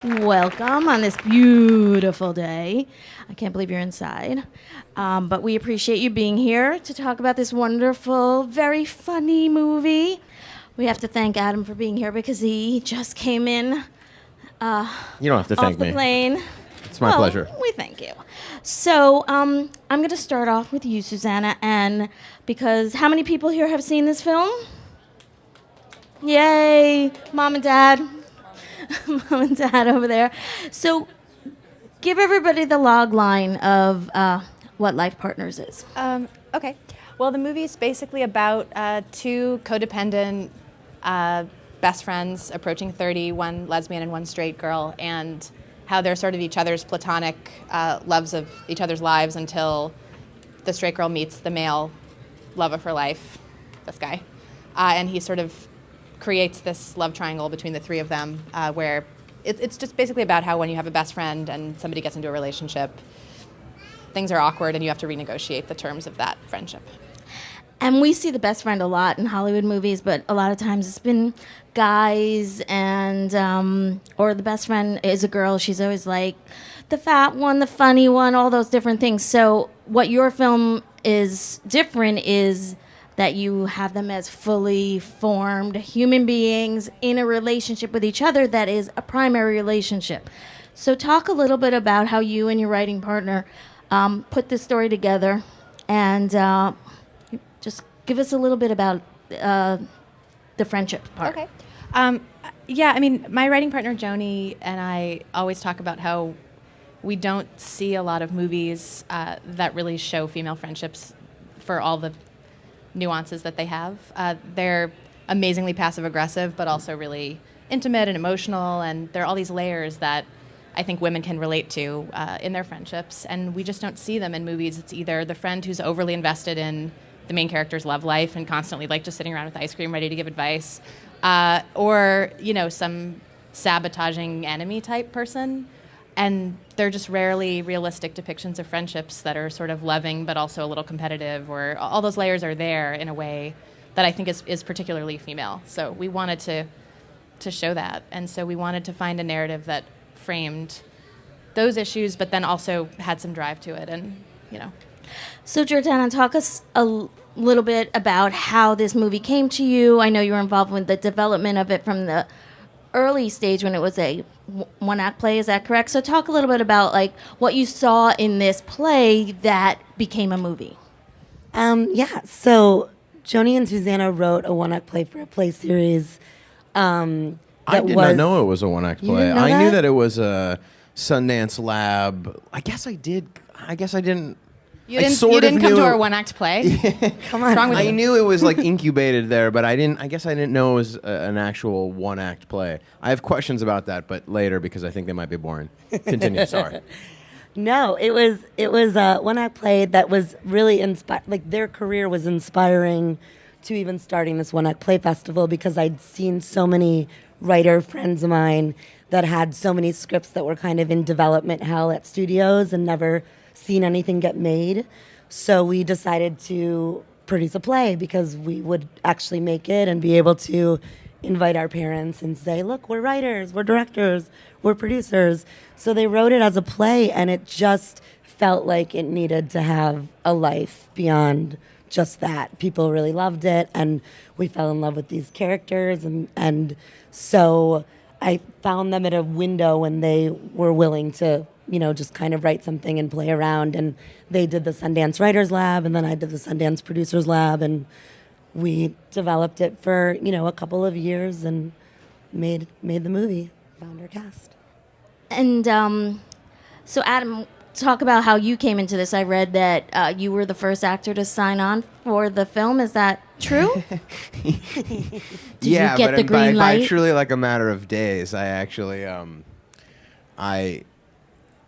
Welcome on this beautiful day. I can't believe you're inside. But we appreciate you being here to talk about this wonderful, very funny movie. We have to thank Adam for being here because he just came in You don't have to thank off the me. plane. It's my pleasure. We thank you. So I'm going to start off with you, Susanna, and because how many people here have seen this film? Yay, Mom and Dad. Mom and Dad over there. So give everybody the log line of what Life Partners is. Okay. Well, the movie is basically about two codependent best friends approaching 30, one lesbian and one straight girl, and how they're sort of each other's platonic loves of each other's lives until the straight girl meets the male love of her life, this guy. And he sort of creates this love triangle between the three of them where it's just basically about how when you have a best friend and somebody gets into a relationship, things are awkward and you have to renegotiate the terms of that friendship. And we see the best friend a lot in Hollywood movies, but a lot of times it's been guys and, or the best friend is a girl. She's always like the fat one, the funny one, all those different things. So what your film is different is that you have them as fully formed human beings in a relationship with each other that is a primary relationship. So talk a little bit about how you and your writing partner put this story together and just give us a little bit about the friendship part. Okay. Yeah, I mean, my writing partner, Joni, and I always talk about how we don't see a lot of movies that really show female friendships for all the nuances that they have. They're amazingly passive-aggressive, but also really intimate and emotional, and there are all these layers that I think women can relate to in their friendships, and we just don't see them in movies. It's either the friend who's overly invested in the main character's love life and constantly like just sitting around with ice cream ready to give advice, or, you know, some sabotaging enemy type person. And they're just rarely realistic depictions of friendships that are sort of loving but also a little competitive, or all those layers are there in a way that I think is particularly female. So we wanted to show that. And so we wanted to find a narrative that framed those issues but then also had some drive to it, and, you know. So Jordana, talk us a little bit about how this movie came to you. I know you were involved with the development of it from the early stage when it was a one-act play. Is that correct? So talk a little bit about like what you saw in this play that became a movie. Yeah, so Joni and Susanna wrote a one-act play for a play series. I did not know it was a one-act You play. didn't know I knew that? that it was a Sundance Lab. I guess I did. I guess I didn't. You I didn't, sort you of didn't come knew to it- our one-act play? Come on. What's wrong with I you? knew it was like incubated there, but I didn't. I guess I didn't know it was an actual one-act play. I have questions about that, but later because I think they might be boring. Continue. Sorry. No, it was a one-act play that was really like their career was inspiring to even starting this one-act play festival, because I'd seen so many writer friends of mine that had so many scripts that were kind of in development hell at studios and never seen anything get made. So we decided to produce a play because we would actually make it and be able to invite our parents and say, look, we're writers, we're directors, we're producers. So they wrote it as a play, and it just felt like it needed to have a life beyond just that. People really loved it, and we fell in love with these characters, and so I found them at a window when they were willing to, you know, just kind of write something and play around. And they did the Sundance Writers Lab, and then I did the Sundance Producers Lab, and we developed it for, you know, a couple of years and made the movie, found our cast. And so Adam, talk about how you came into this. I read that you were the first actor to sign on for the film. Is that true? Did you get but the green by light? truly like a matter of days, I actually,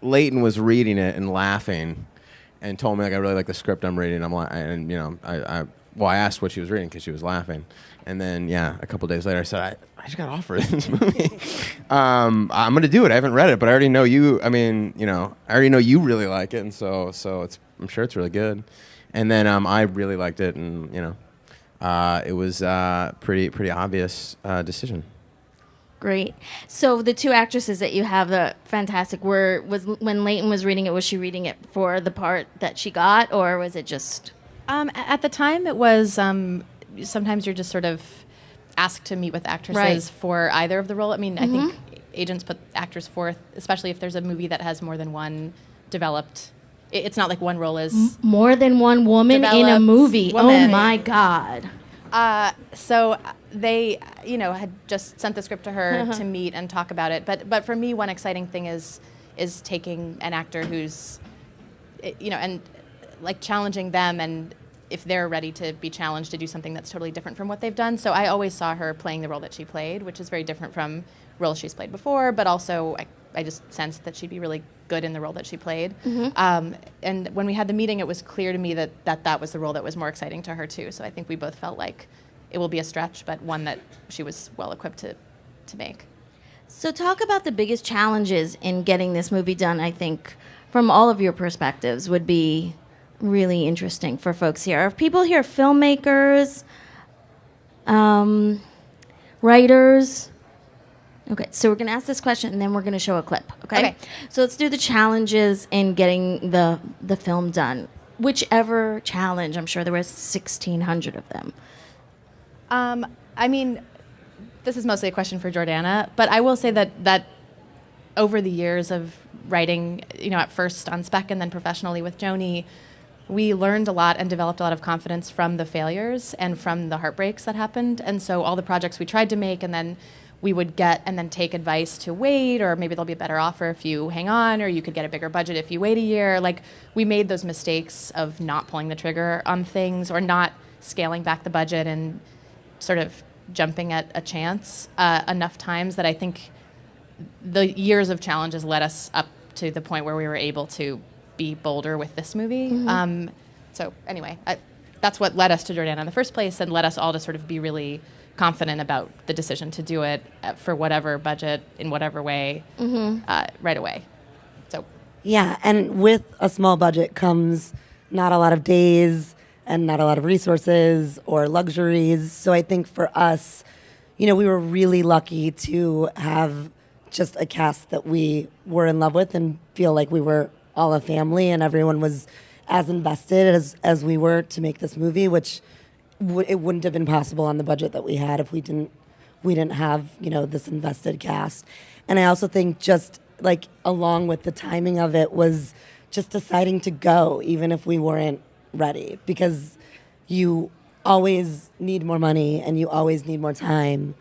Leighton was reading it and laughing, and told me like I really like the script I'm reading. I'm like, and you know, I asked what she was reading because she was laughing, and then a couple days later I said I just got offered this movie. I'm gonna do it. I haven't read it, but I already know you. I mean, you know, I already know you really like it, and so it's I'm sure it's really good. And then I really liked it, and you know, it was pretty obvious decision. Great. So the two actresses that you have, the fantastic, was when Leighton was reading it, was she reading it for the part that she got, or was it just? At the time, it was sometimes you're just sort of asked to meet with actresses Right. for either of the role. I mean, I think agents put actors forth, especially if there's a movie that has more than one developed. It's not like one role is. More than one woman in a Developed movie. woman. Oh my God. So they, had just sent the script to her to meet and talk about it. But for me, one exciting thing is taking an actor who's, and like challenging them, and if they're ready to be challenged to do something that's totally different from what they've done. So I always saw her playing the role that she played, which is very different from roles she's played before. But also, I just sensed that she'd be really good in the role that she played. And when we had the meeting, it was clear to me that was the role that was more exciting to her too. So I think we both felt like it will be a stretch, but one that she was well equipped to make. So talk about the biggest challenges in getting this movie done. I think from all of your perspectives would be really interesting for folks here. Are people here filmmakers, writers? Okay, so we're going to ask this question, and then we're going to show a clip, okay? So let's do the challenges in getting the film done. Whichever challenge, I'm sure there was 1,600 of them. I mean, this is mostly a question for Jordana, but I will say that over the years of writing, at first on spec and then professionally with Joni, we learned a lot and developed a lot of confidence from the failures and from the heartbreaks that happened. And so all the projects we tried to make, and then we would get and then take advice to wait, or maybe there'll be a better offer if you hang on, or you could get a bigger budget if you wait a year. Like, we made those mistakes of not pulling the trigger on things, or not scaling back the budget and sort of jumping at a chance enough times that I think the years of challenges led us up to the point where we were able to be bolder with this movie. So anyway, that's what led us to Jordana in the first place, and led us all to sort of be really confident about the decision to do it for whatever budget, in whatever way, right away. So Yeah, and with a small budget comes not a lot of days and not a lot of resources or luxuries. So I think for us, we were really lucky to have just a cast that we were in love with and feel like we were all a family, and everyone was as invested as we were to make this movie, which it wouldn't have been possible on the budget that we had if we didn't have this invested cast. And I also think just like along with the timing of it was just deciding to go even if we weren't ready, because you always need more money and you always need more time.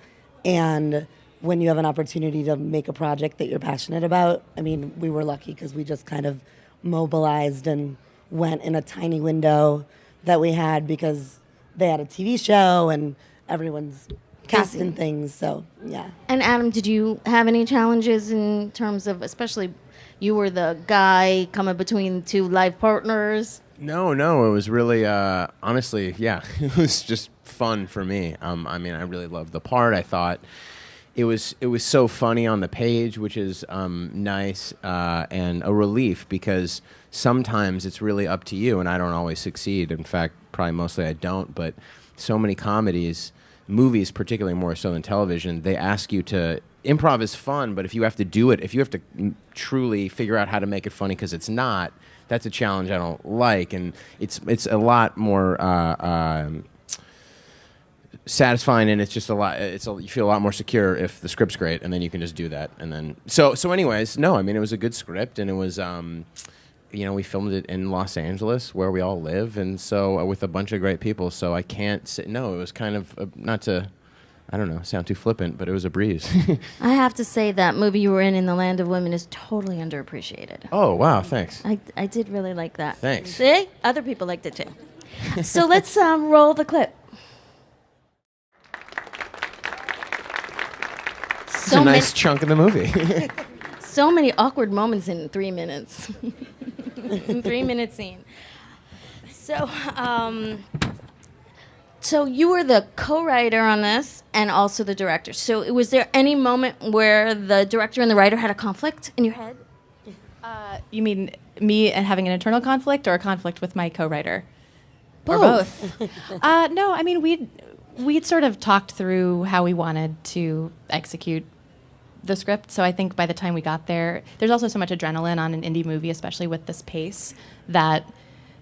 And when you have an opportunity to make a project that you're passionate about, I mean, we were lucky because we just kind of mobilized and went in a tiny window that we had, because they had a TV show and everyone's casting things. So, yeah. And Adam, did you have any challenges in terms of, especially you were the guy coming between two life partners? No, it was really, honestly, yeah, it was just fun for me. I mean, I really loved the part. I thought it was so funny on the page, which is nice and a relief, because sometimes it's really up to you, and I don't always succeed. In fact, probably mostly I don't, but so many comedies, movies particularly more so than television, they ask you to, improv is fun, but if you have to do it, if you have to truly figure out how to make it funny because it's not, that's a challenge I don't like, and it's a lot more satisfying, and it's just you feel a lot more secure if the script's great, and then you can just do that, and then so anyways, no, I mean, it was a good script, and it was we filmed it in Los Angeles where we all live, and so with a bunch of great people, so I can't say no. It was kind of not to, I don't know, sound too flippant, but it was a breeze. I have to say that movie you were in The Land of Women, is totally underappreciated. Oh, wow, thanks. I did really like that. Thanks. See? Other people liked it too. So let's roll the clip. It's a nice chunk of the movie. So many awkward moments in 3 minutes. In 3 minute scene. So, so you were the co-writer on this and also the director. So was there any moment where the director and the writer had a conflict in your head? You mean me and having an internal conflict, or a conflict with my co-writer? Both. Or both? No, I mean, we'd sort of talked through how we wanted to execute the script. So I think by the time we got there, there's also so much adrenaline on an indie movie, especially with this pace, that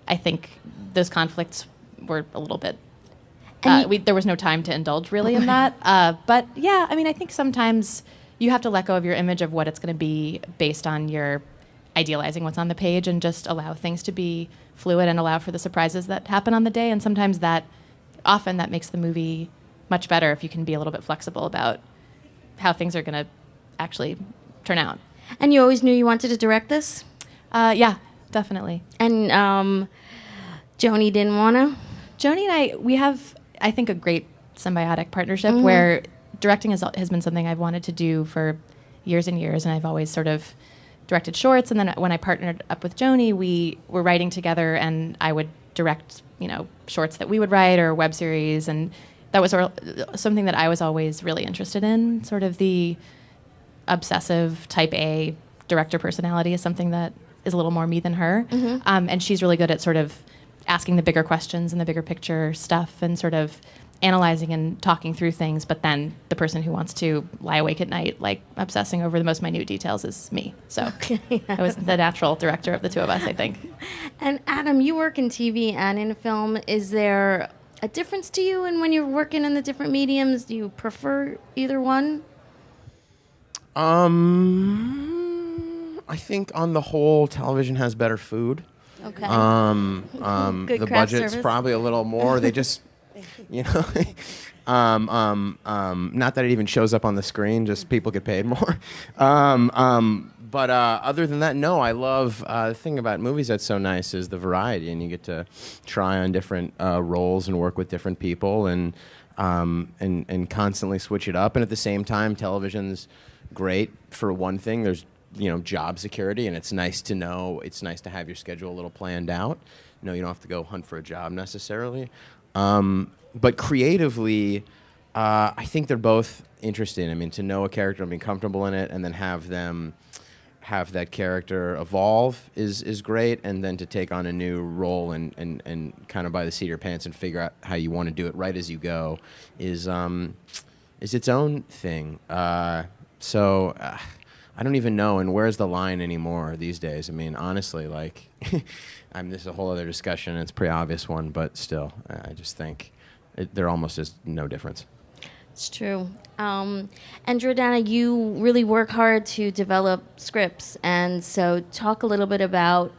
I think those conflicts were a little bit. There was no time to indulge really in that. But yeah, I mean, I think sometimes you have to let go of your image of what it's going to be based on your idealizing what's on the page and just allow things to be fluid and allow for the surprises that happen on the day. And sometimes often that makes the movie much better if you can be a little bit flexible about how things are going to actually turn out. And you always knew you wanted to direct this? Yeah, definitely. And Joni didn't want to? Joni and I, we have, I think, a great symbiotic partnership where directing has been something I've wanted to do for years and years, and I've always sort of directed shorts. And then when I partnered up with Joni, we were writing together, and I would direct, shorts that we would write or web series, and that was something that I was always really interested in. Sort of the obsessive type A director personality is something that is a little more me than her, and she's really good at sort of asking the bigger questions and the bigger picture stuff and sort of analyzing and talking through things, but then the person who wants to lie awake at night, like obsessing over the most minute details, is me. So I was the natural director of the two of us, I think. And Adam, you work in TV and in film. Is there a difference to you in when you're working in the different mediums? Do you prefer either one? I think on the whole, television has better food. Okay. The craft budget's service. probably a little more. They just, not that it even shows up on the screen, just people get paid more. But other than that, no, I love, the thing about movies that's so nice is the variety, and you get to try on different roles and work with different people and constantly switch it up. And at the same time, television's great for one thing. There's job security, and it's nice to have your schedule a little planned out. You don't have to go hunt for a job necessarily. But creatively, I think they're both interesting. I mean, to know a character and be comfortable in it, and then have that character evolve is great, and then to take on a new role and kind of by the seat of your pants and figure out how you want to do it right as you go is its own thing. So I don't even know, and where's the line anymore these days? I mean, honestly, like, this is a whole other discussion, and it's a pretty obvious one, but still, I just think there almost is no difference. It's true. And Jordana, you really work hard to develop scripts, and so talk a little bit about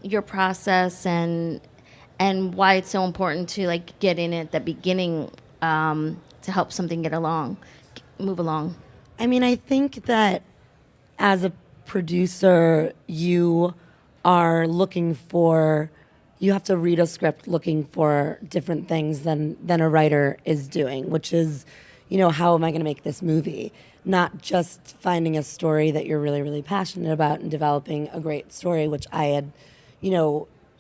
your process and why it's so important to get in at the beginning to help something move along. I mean, I think that as a producer, you have to read a script looking for different things than a writer is doing, which is, how am I going to make this movie? Not just finding a story that you're really, really passionate about and developing a great story, which I had,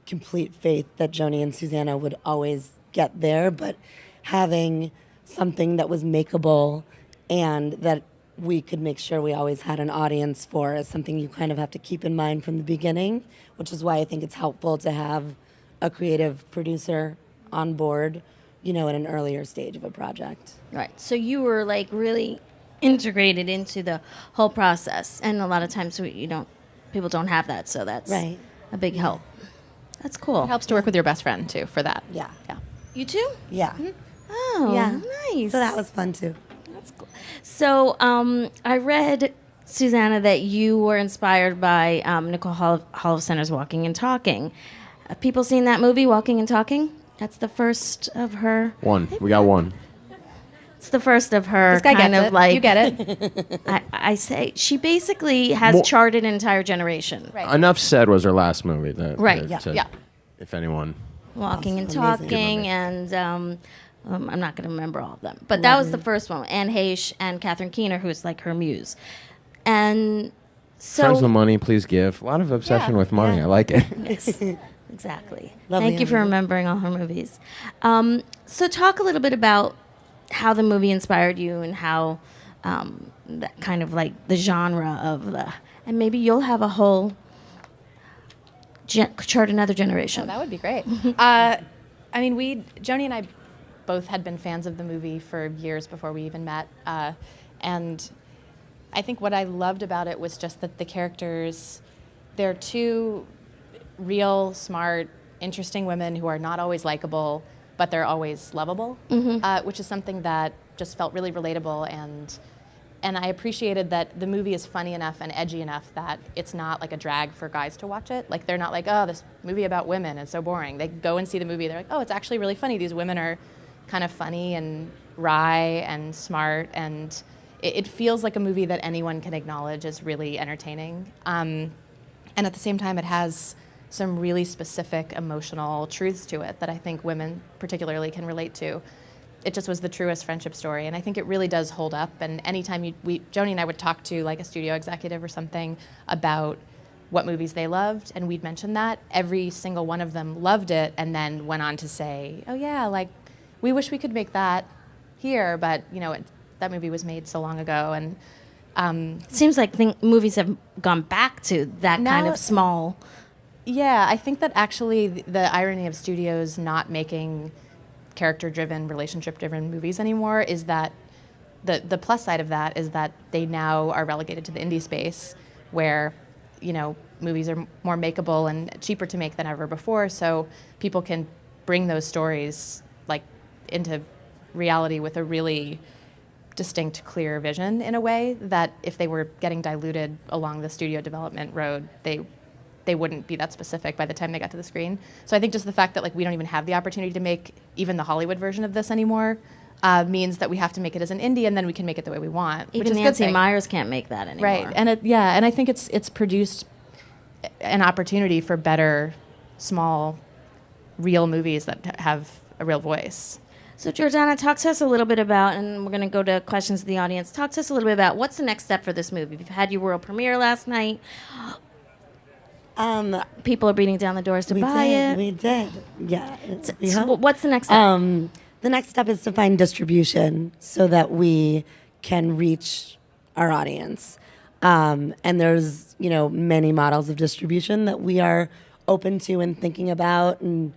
complete faith that Joni and Susanna would always get there, but having something that was makeable and that we could make sure we always had an audience for is something you kind of have to keep in mind from the beginning, which is why I think it's helpful to have a creative producer on board, at an earlier stage of a project. Right. So you were really integrated into the whole process, and a lot of times people don't have that, so that's right. A big help. That's cool. It helps to work with your best friend too for that. Yeah. You too? Yeah. Mm-hmm. Oh, yeah. Nice. So that was fun too. That's cool. So I read, Susanna, that you were inspired by Nicole Holofcener's Walking and Talking. Have people seen that movie, Walking and Talking? That's the first of her. One. We got one. It's the first of her This guy kind gets of it. You get it. I say she basically has charted an entire generation. Right. Enough Said was her last movie. Right. Yeah. If anyone. Walking and Amazing. Talking, and I'm not going to remember all of them. But that was the first one. Anne Heche and Catherine Keener, who's her muse. And so... Friends with money, please give. A lot of obsession with money. I like it. Yes, exactly. Lovely Thank you for movie. remembering all her movies. So talk a little bit about how the movie inspired you and how that kind of the genre of the... And maybe you'll have a whole... chart another generation. Oh, that would be great. Joni and I both had been fans of the movie for years before we even met. And I think what I loved about it was just that the characters, they're two real, smart, interesting women who are not always likable, but they're always lovable, which is something that just felt really relatable. And I appreciated that the movie is funny enough and edgy enough that it's not like a drag for guys to watch it. Like, they're not like, oh, this movie about women is so boring. They go and see the movie, they're like, oh, it's actually really funny. These women are kind of funny and wry and smart, and it feels like a movie that anyone can acknowledge as really entertaining. And at the same time, it has some really specific emotional truths to it that I think women particularly can relate to. It just was the truest friendship story, and I think it really does hold up. And anytime Joni and I would talk to like a studio executive or something about what movies they loved, and we'd mention that, every single one of them loved it, and then went on to say, oh yeah, like, we wish we could make that here, but that movie was made so long ago. And It seems like movies have gone back to that kind of small. Yeah, I think that actually the irony of studios not making character-driven, relationship-driven movies anymore is that the plus side of that is that they now are relegated to the indie space where, movies are more makeable and cheaper to make than ever before, so people can bring those stories like into reality with a really distinct, clear vision in a way that if they were getting diluted along the studio development road, they wouldn't be that specific by the time they got to the screen. So I think just the fact that we don't even have the opportunity to make even the Hollywood version of this anymore means that we have to make it as an indie, and then we can make it the way we want. Even which is Nancy a good thing. Meyers can't make that anymore. Right, and and I think it's produced an opportunity for better, small, real movies that have a real voice. So Jordana, talk to us a little bit about, and we're going to go to questions of the audience. Talk to us a little bit about what's the next step for this movie. You've had your world premiere last night. People are beating down the doors to buy it. We did. Yeah. So what's the next step? The next step is to find distribution so that we can reach our audience. And there's, many models of distribution that we are open to and thinking about. And,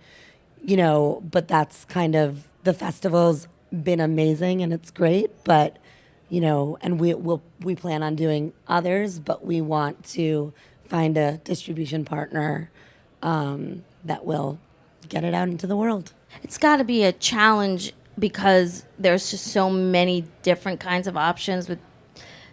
but that's kind of, the festival's been amazing and it's great. But, and we plan on doing others, but we want to find a distribution partner that will get it out into the world. It's got to be a challenge because there's just so many different kinds of options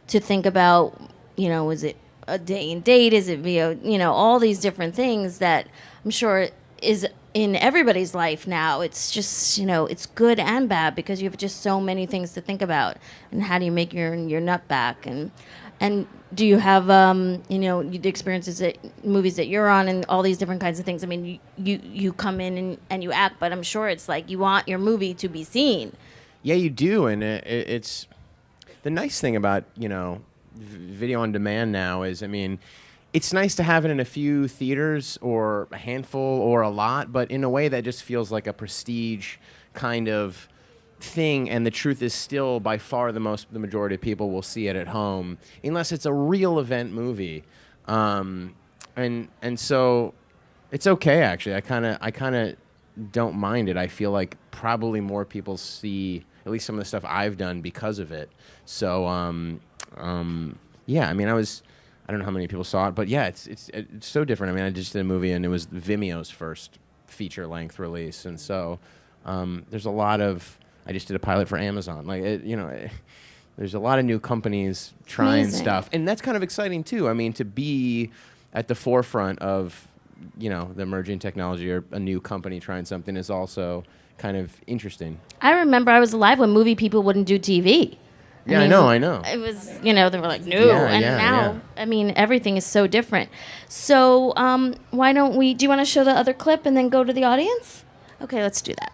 to think about. Is it a day and date? Is it via, all these different things that I'm sure is in everybody's life now. It's just, it's good and bad because you have just so many things to think about. And how do you make your nut back? And do you have, the experiences movies that you're on and all these different kinds of things? I mean, you come in and you act, but I'm sure it's like you want your movie to be seen. Yeah, you do. And it's the nice thing about, video on demand now is, it's nice to have it in a few theaters or a handful or a lot, but in a way that just feels like a prestige kind of thing, and the truth is still by far the majority of people will see it at home unless it's a real event movie, and so it's okay actually. I kind of don't mind it. I feel like probably more people see at least some of the stuff I've done because of it. So yeah, I don't know how many people saw it, but yeah, it's so different. I just did a movie and it was Vimeo's first feature length release, and so there's a lot of. I just did a pilot for Amazon. There's a lot of new companies trying stuff, and that's kind of exciting too. To be at the forefront of, the emerging technology or a new company trying something is also kind of interesting. I remember I was alive when movie people wouldn't do TV. Yeah, I know. It was, they were like, no. Now, everything is so different. So why don't do you want to show the other clip and then go to the audience? Okay, let's do that.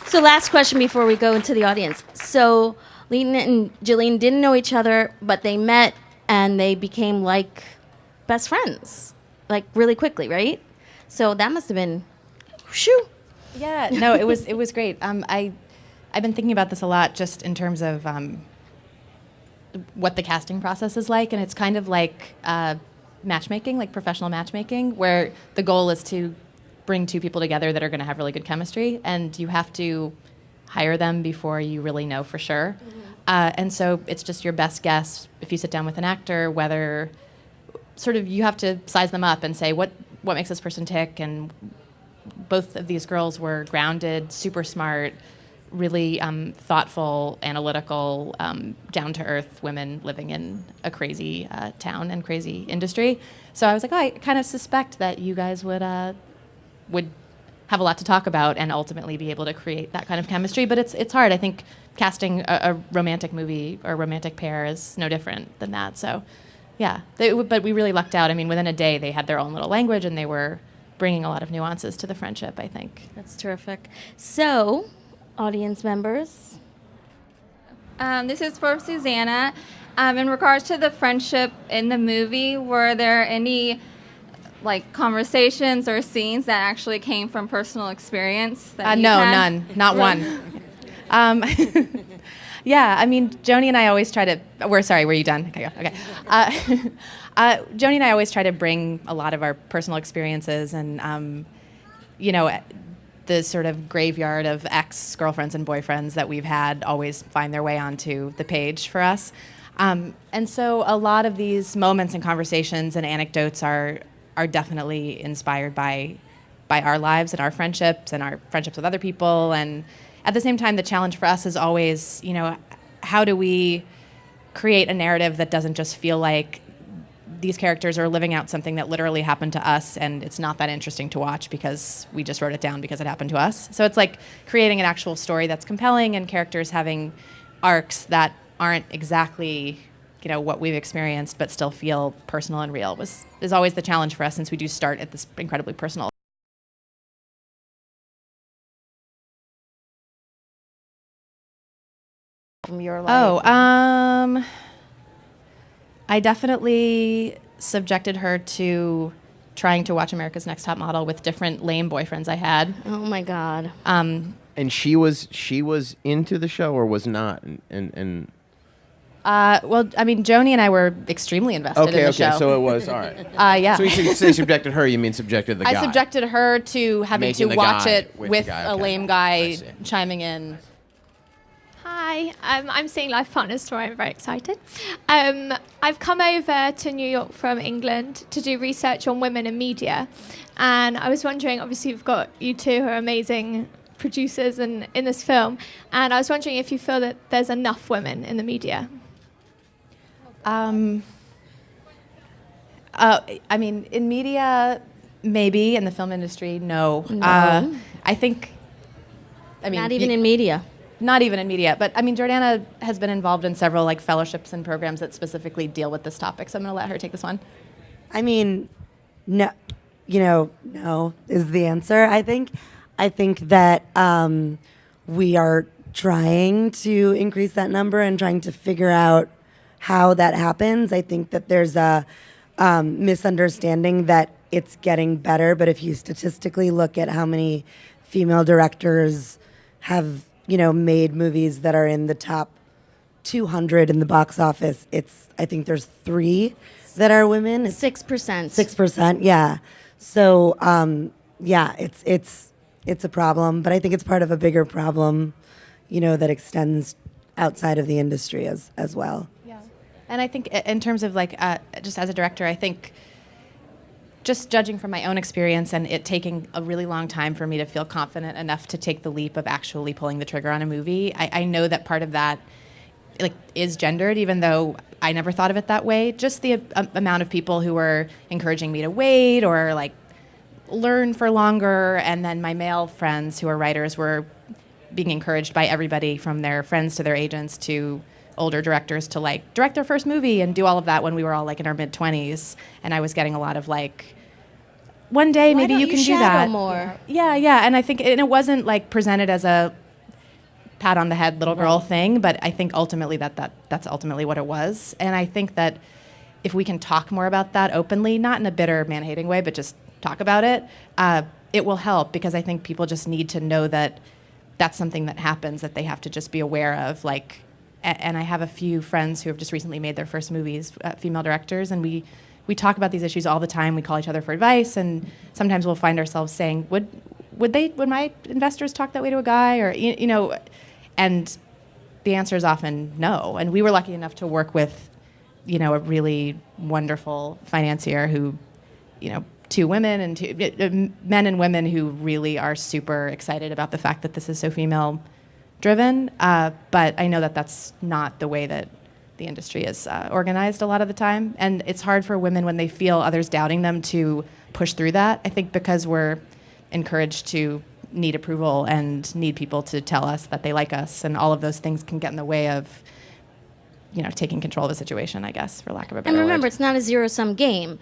So last question before we go into the audience. So Lena and Jillian didn't know each other, but they met and they became like best friends, like really quickly, right? So that must have been, shoo. Yeah, no, it was great. I've been thinking about this a lot just in terms of what the casting process is like, and it's kind of like matchmaking, like professional matchmaking, where the goal is to bring two people together that are going to have really good chemistry, and you have to hire them before you really know for sure. And so it's just your best guess if you sit down with an actor, whether sort of you have to size them up and say, what makes this person tick? And both of these girls were grounded, super smart, really thoughtful, analytical, down-to-earth women living in a crazy town and crazy industry. So I was like, oh, I kind of suspect that you guys would have a lot to talk about and ultimately be able to create that kind of chemistry. But it's hard. I think casting a romantic movie or a romantic pair is no different than that. So, yeah. But we really lucked out. I mean, within a day, they had their own little language, and they were bringing a lot of nuances to the friendship, I think. That's terrific. So, audience members. This is for Susanna. In regards to the friendship in the movie, were there any conversations or scenes that actually came from personal experience? That no, none. Not one. Yeah, I mean, Joni and I always try to... Were you done? Okay. Joni and I always try to bring a lot of our personal experiences and, the sort of graveyard of ex-girlfriends and boyfriends that we've had always find their way onto the page for us. And so a lot of these moments and conversations and anecdotes are definitely inspired by our lives and our friendships with other people. And at the same time, the challenge for us is always, how do we create a narrative that doesn't just feel like these characters are living out something that literally happened to us and it's not that interesting to watch because we just wrote it down because it happened to us. So it's like creating an actual story that's compelling and characters having arcs that aren't exactly what we've experienced but still feel personal and real is always the challenge for us, since we do start at this incredibly personal. From your life? I definitely subjected her to trying to watch America's Next Top Model with different lame boyfriends I had. Oh my God. And she was into the show or was not? And well, I mean, Joni and I were extremely invested in the show. Okay, so it was, all right. Yeah. So you say subjected her, you mean subjected the guy? I subjected her to having Making to the watch guy it with with the guy, a okay. lame I guy see. chiming in. Hi, I'm seeing Life Partners Story. I'm very excited. I've come over to New York from England to do research on women in media. And I was wondering, obviously you've got you two who are amazing producers in this film. And I was wondering if you feel that there's enough women in the media. I mean, in media, maybe. In the film industry, no. No. I think... Not even in media. Not even in media. But, I mean, Jordana has been involved in several, fellowships and programs that specifically deal with this topic. So I'm going to let her take this one. I mean, no, no is the answer, I think. I think that we are trying to increase that number and trying to figure out how that happens. I think that there's a misunderstanding that it's getting better, but if you statistically look at how many female directors have, made movies that are in the top 200 in the box office, I think there's 3 that are women. 6%. 6%, yeah. So, yeah, it's a problem, but I think it's part of a bigger problem, that extends outside of the industry as well. Yeah. And I think in terms of just as a director, I think just judging from my own experience and it taking a really long time for me to feel confident enough to take the leap of actually pulling the trigger on a movie, I know that part of that is gendered, even though I never thought of it that way. Just the amount of people who were encouraging me to wait or learn for longer, and then my male friends who are writers were being encouraged by everybody from their friends to their agents to older directors to direct their first movie and do all of that when we were all in our mid-20s, and I was getting a lot of one day maybe you can do that more? Yeah, and I think it wasn't presented as a pat on the head little girl thing, but I think ultimately that's ultimately what it was. And I think that if we can talk more about that openly, not in a bitter man-hating way, but just talk about it, it will help, because I think people just need to know that that's something that happens, that they have to just be aware of. And I have a few friends who have just recently made their first movies, female directors, and we talk about these issues all the time. We call each other for advice, and sometimes we'll find ourselves saying, would my investors talk that way to a guy? Or, and the answer is often no. And we were lucky enough to work with, a really wonderful financier who, two women and men and women who really are super excited about the fact that this is so female driven. But I know that that's not the way that the industry is organized a lot of the time. And it's hard for women when they feel others doubting them to push through that. I think because we're encouraged to need approval and need people to tell us that they like us, and all of those things can get in the way of, taking control of a situation, I guess, for lack of a better word. And remember, it's not a zero-sum game.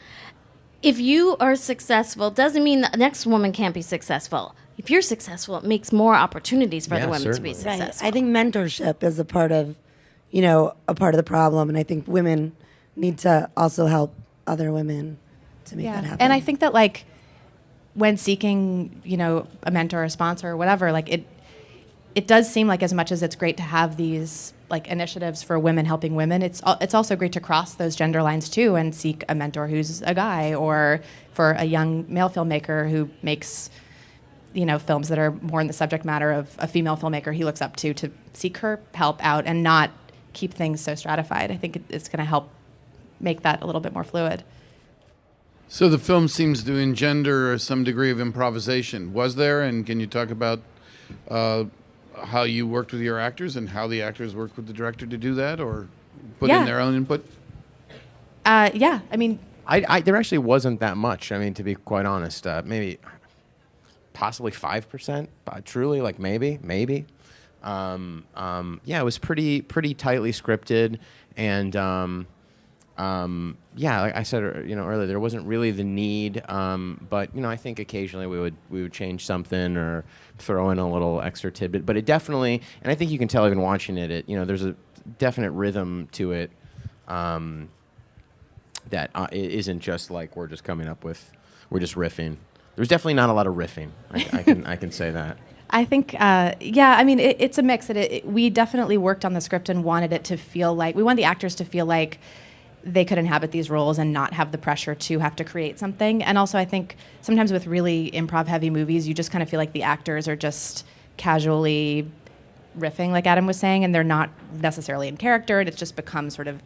If you are successful, doesn't mean the next woman can't be successful. If you're successful, it makes more opportunities for Yeah, the women to be certainly. successful. Right. I think mentorship is a part of the problem, and I think women need to also help other women to make that happen. And I think that when seeking, a mentor or sponsor or whatever, it does seem like as much as it's great to have these initiatives for women helping women, it's also great to cross those gender lines too and seek a mentor who's a guy, or for a young male filmmaker who makes films that are more in the subject matter of a female filmmaker he looks up to seek her help out and not keep things so stratified. I think it's going to help make that a little bit more fluid. So the film seems to engender some degree of improvisation. Was there, and can you talk about how you worked with your actors and how the actors worked with the director to do that, or put in their own input? Yeah, I mean, There actually wasn't that much. I mean, to be quite honest, maybe possibly 5%, truly, maybe. Yeah, it was pretty tightly scripted, and yeah, like I said, earlier, there wasn't really the need, but I think occasionally we would change something or throw in a little extra tidbit. But it definitely, and I think you can tell even watching it, there's a definite rhythm to it that it isn't just like we're just riffing. There's definitely not a lot of riffing. I can say that. I think, I mean, it's a mix. We definitely worked on the script and wanted it to feel like, we want the actors to feel like they could inhabit these roles and not have the pressure to have to create something. And also, I think sometimes with really improv-heavy movies, you just kind of feel like the actors are just casually riffing, like Adam was saying, and they're not necessarily in character, and it's just become sort of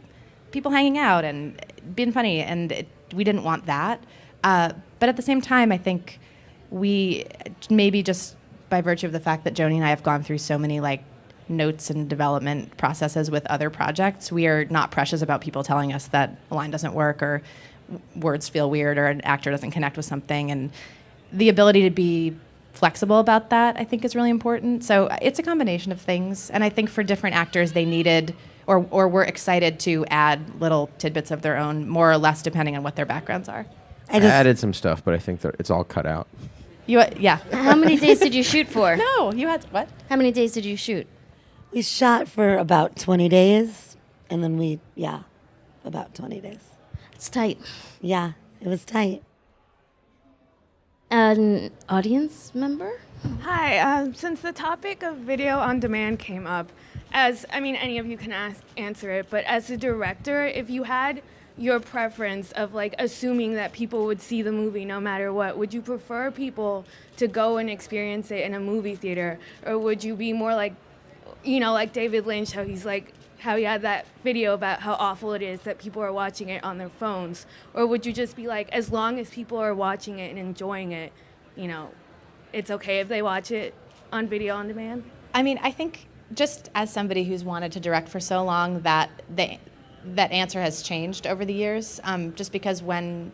people hanging out and being funny, and we didn't want that. But at the same time, I think we maybe just by virtue of the fact that Joni and I have gone through so many notes and development processes with other projects, we are not precious about people telling us that a line doesn't work or words feel weird or an actor doesn't connect with something. And the ability to be flexible about that, I think, is really important. So it's a combination of things. And I think for different actors, they needed or were excited to add little tidbits of their own, more or less depending on what their backgrounds are. I added some stuff, but I think that it's all cut out. Yeah. How many days did you shoot for? No, you had what? How many days did you shoot? We shot for about 20 days, and then about 20 days. It's tight. Yeah, it was tight. An audience member? Hi, since the topic of video on demand came up, any of you can answer it, but as a director, if you had your preference of assuming that people would see the movie no matter what, would you prefer people to go and experience it in a movie theater, or would you be more like David Lynch, how he had that video about how awful it is that people are watching it on their phones, or would you just be as long as people are watching it and enjoying it, it's okay if they watch it on video on demand? I mean, I think just as somebody who's wanted to direct for so long, that answer has changed over the years. Just because when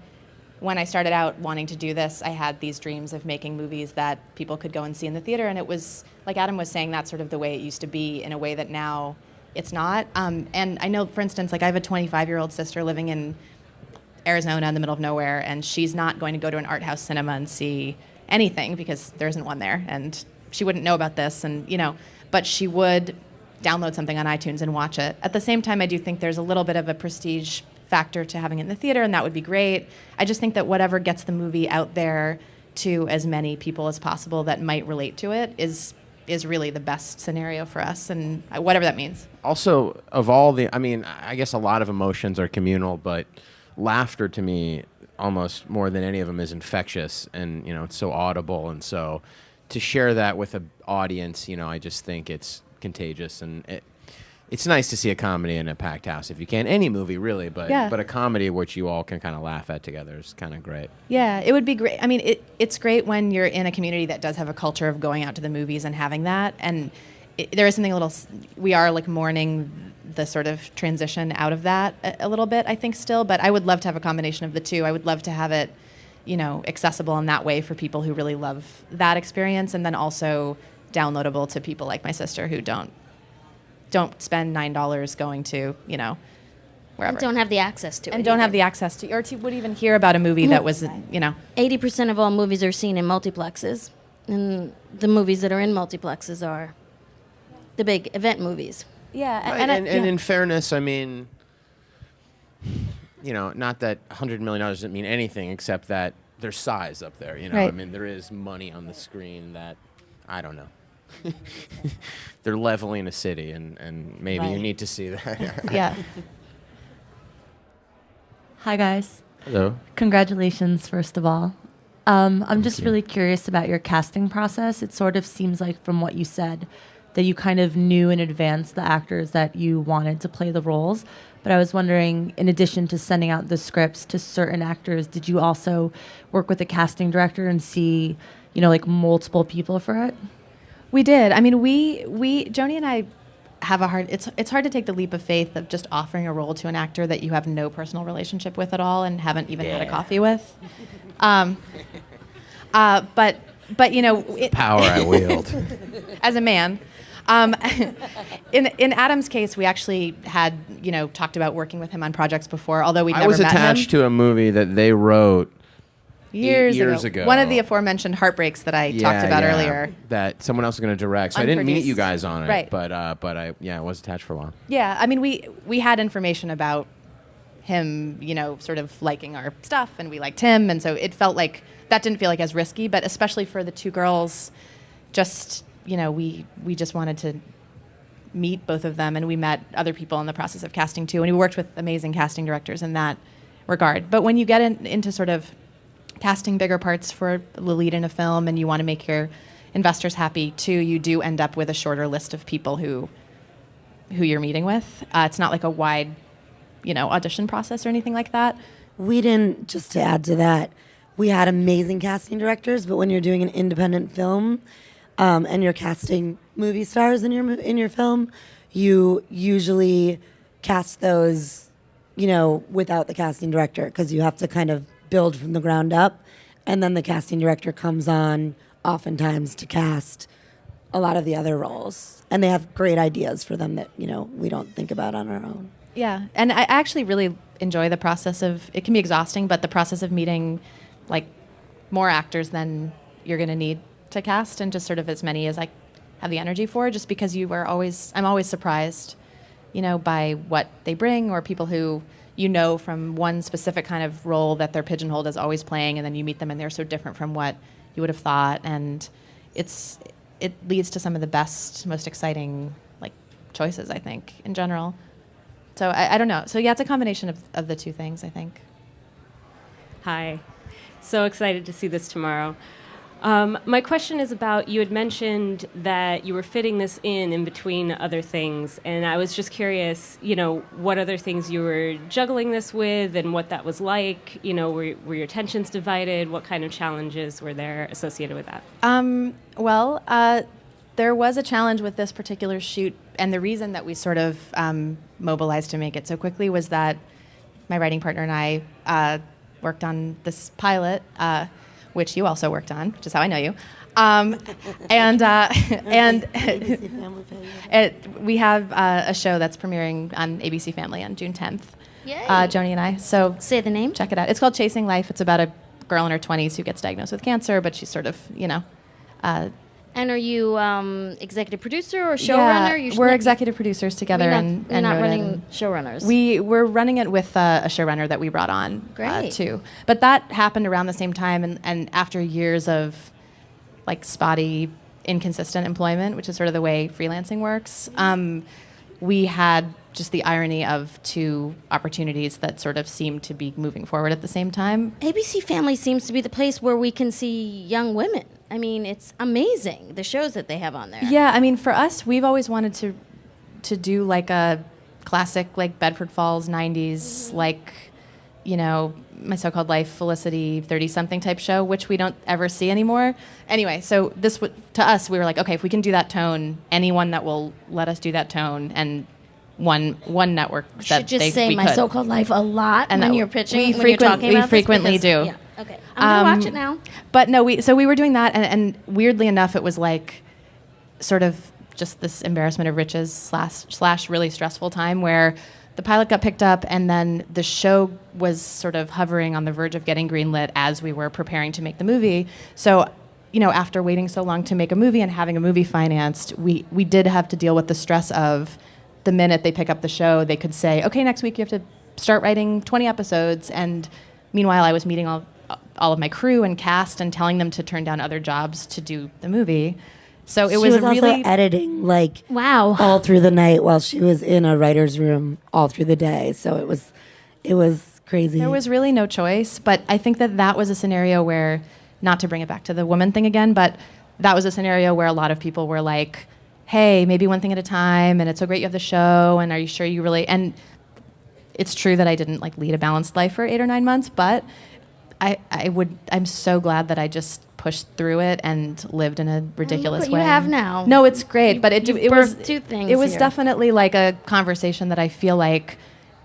I started out wanting to do this, I had these dreams of making movies that people could go and see in the theater, and it was, like Adam was saying, that's sort of the way it used to be in a way that now it's not. And I know, for instance, I have a 25-year-old sister living in Arizona in the middle of nowhere, and she's not going to go to an art house cinema and see anything because there isn't one there, and she wouldn't know about this, and but she would download something on iTunes and watch it. At the same time, I do think there's a little bit of a prestige factor to having it in the theater, and that would be great. I just think that whatever gets the movie out there to as many people as possible that might relate to it is really the best scenario for us, and whatever that means. Also, I guess a lot of emotions are communal, but laughter to me, almost more than any of them, is infectious, and it's so audible, and so to share that with an audience, I just think it's contagious, and it's nice to see a comedy in a packed house if you can. Any movie, really, but Yeah. but a comedy which you all can kind of laugh at together is kind of great. Yeah, it would be great. I mean, it's great when you're in a community that does have a culture of going out to the movies and having that. And there is something a little, we are like mourning the sort of transition out of that a little bit, I think, still. But I would love to have a combination of the two. I would love to have it, you know, accessible in that way for people who really love that experience, and then also downloadable to people like my sister who don't spend $9 going to, you know, wherever. And don't have the access to it. And don't have either. the access to, or to would even hear about a movie that was, you know. 80% of all movies are seen in multiplexes, and the movies that are in multiplexes are the big event movies. Yeah, And in fairness, I mean, you know, not that $100 million doesn't mean anything except that there's size up there. You know, Right. I mean, there is money on the screen that I don't know. They're leveling a city, and maybe you Right. need to see that. yeah. Hi, guys. Hello. Congratulations, first of all. I'm just really curious about your casting process. It sort of seems like, from what you said, that you kind of knew in advance the actors that you wanted to play the roles. But I was wondering, in addition to sending out the scripts to certain actors, did you also work with a casting director and see, you know, like multiple people for it? We did. I mean, we Joni and I have a hard. It's hard to take the leap of faith of just offering a role to an actor that you have no personal relationship with at all and haven't even had a coffee with. But you know, Power I wield. as a man. In Adam's case, we actually had, you know, talked about working with him on projects before, although we'd I never was met attached him. to a movie that they wrote years ago. One of the aforementioned heartbreaks that I talked about earlier. That someone else was going to direct. So I didn't meet Unproduced. you guys on it, Right. but I was attached for a while. Yeah, I mean, we had information about him, you know, sort of liking our stuff, and we liked him, and so it felt like that didn't feel like as risky, but especially for the two girls, just, you know, we just wanted to meet both of them, and we met other people in the process of casting too, and we worked with amazing casting directors in that regard. But when you get into sort of casting bigger parts for the lead in a film, and you want to make your investors happy too, you do end up with a shorter list of people who you're meeting with. It's not like a wide, you know, audition process or anything like that. We didn't, just to add to that, we had amazing casting directors, but when you're doing an independent film and you're casting movie stars in your film, you usually cast those, you know, without the casting director, because you have to kind of build from the ground up, and then the casting director comes on oftentimes to cast a lot of the other roles, and they have great ideas for them that, you know, we don't think about on our own. Yeah, and I actually really enjoy the process of, it can be exhausting, but the process of meeting like more actors than you're going to need to cast, and just sort of as many as I have the energy for, just because I'm always surprised, you know, by what they bring, or people who, you know, from one specific kind of role that they're pigeonholed as always playing, and then you meet them and they're so different from what you would have thought, and it leads to some of the best, most exciting like choices, I think, in general. So I don't know. So yeah, it's a combination of the two things, I think. Hi. So excited to see this tomorrow. My question is about, you had mentioned that you were fitting this in between other things, and I was just curious, you know, what other things you were juggling this with and what that was like. You know, were your attentions divided? What kind of challenges were there associated with that? There was a challenge with this particular shoot, and the reason that we sort of mobilized to make it so quickly was that my writing partner and I worked on this pilot, which you also worked on, which is how I know you. We have a show that's premiering on ABC Family on June 10th. Yay. Joni and I. So Say the name. check it out. It's called Chasing Life. It's about a girl in her 20s who gets diagnosed with cancer, but she's sort of, you know. And are you executive producer or showrunner? Yeah, we're executive producers together, and you're not wrote running it. showrunners. We're running it with a showrunner that we brought on Great. too. But that happened around the same time, and after years of like spotty, inconsistent employment, which is sort of the way freelancing works. We had just the irony of two opportunities that sort of seemed to be moving forward at the same time. ABC Family seems to be the place where we can see young women. I mean, it's amazing, the shows that they have on there. Yeah, I mean, for us, we've always wanted to to do like a classic like Bedford Falls 90s like, you know, My So-Called Life, Felicity, 30-something type show, which we don't ever see anymore. Anyway, so this to us, we were like, okay, if we can do that tone, anyone that will let us do that tone, and one network You that should just they, say we My could. So-Called Life a lot And when that- you're pitching, we when you're talking we about frequently this, because- do. Yeah, okay. I'm going to watch it now. But no, we were doing that, and weirdly enough, it was like sort of just this embarrassment of riches slash really stressful time where the pilot got picked up, and then the show was sort of hovering on the verge of getting greenlit as we were preparing to make the movie. So, you know, after waiting so long to make a movie and having a movie financed, we did have to deal with the stress of the minute they pick up the show, they could say, okay, next week you have to start writing 20 episodes. And meanwhile, I was meeting all of my crew and cast and telling them to turn down other jobs to do the movie. So it She was, was also really editing like Wow. all through the night while she was in a writer's room all through the day. So it was crazy. There was really no choice, but I think that was a scenario where, not to bring it back to the woman thing again, but that was a scenario where a lot of people were like, hey, maybe one thing at a time, and it's so great you have the show, and are you sure you really, and it's true that I didn't like lead a balanced life for 8 or 9 months, but I'm so glad that I just pushed through it and lived in a ridiculous what way. you have now. No, it's great, but You've it was birthed two things It was here. definitely like a conversation that I feel like,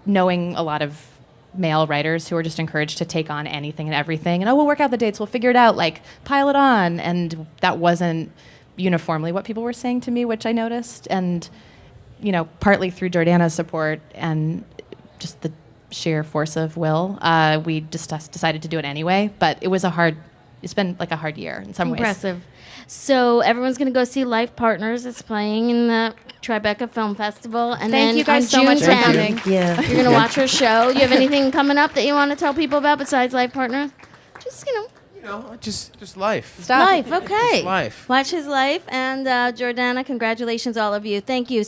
knowing a lot of male writers who are just encouraged to take on anything and everything, and we'll work out the dates, we'll figure it out, like pile it on, and that wasn't uniformly what people were saying to me, which I noticed, and you know, partly through Jordana's support and just the sheer force of will, we just decided to do it anyway. But it's been like a hard year in some ways. Impressive. So everyone's going to go see Life Partners. It's playing in the Tribeca Film Festival. And Thank then you guys on so June much for 10th, coming. Yeah. You're going to watch her show. You have anything coming up that you want to tell people about besides Life Partners? Just, Just life. life. Okay. Just life. Watch his life. And Jordana, congratulations, all of you. Thank you